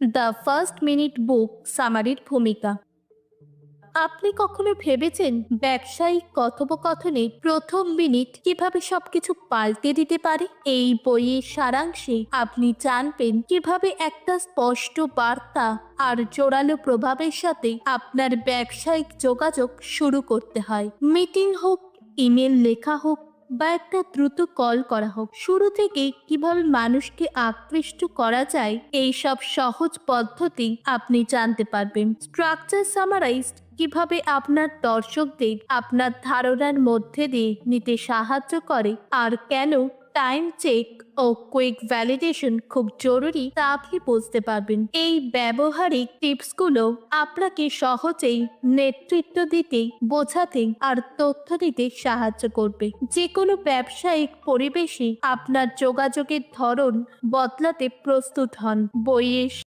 The first minute বুক সামারির ভূমিকা। আপনি কখনো ভেবেছেন ব্যবসায়িক কথোপকথনে প্রথম মিনিট কিভাবে সবকিছু পাল্টে দিতে পারে? এই বইয়ের সারাংশে আপনি জানবেন কিভাবে একটা স্পষ্ট বার্তা আর জোরালো প্রভাবের সাথে আপনার ব্যবসায়িক যোগাযোগ শুরু করতে হয়। মিটিং হোক, ইমেল লেখা হোক বা একটা দ্রুত কল করা হোক, শুরু থেকে কিভাবে মানুষকে আকৃষ্ট করা যায় এই সব সহজ পদ্ধতি আপনি জানতে পারবেন। স্ট্রাকচার সামারাইজড কিভাবে আপনার দর্শকদের আপনার ধারণার মধ্যে দিয়ে নিতে সাহায্য করে, আর কেন টাইম চেক ও কুইক ভ্যালিডেশন খুব জরুরি তা আপনি বুঝতে পারবেন। এই ব্যবহারিক টিপসগুলো আপনাকে সহজেই নেতৃত্ব দিতে, বোঝাতে আর তথ্য দিতে সাহায্য করবে। যে কোনো ব্যবসায়িক পরিবেশে আপনার যোগাযোগের ধরন বদলাতে প্রস্তুত হন। বইয়ের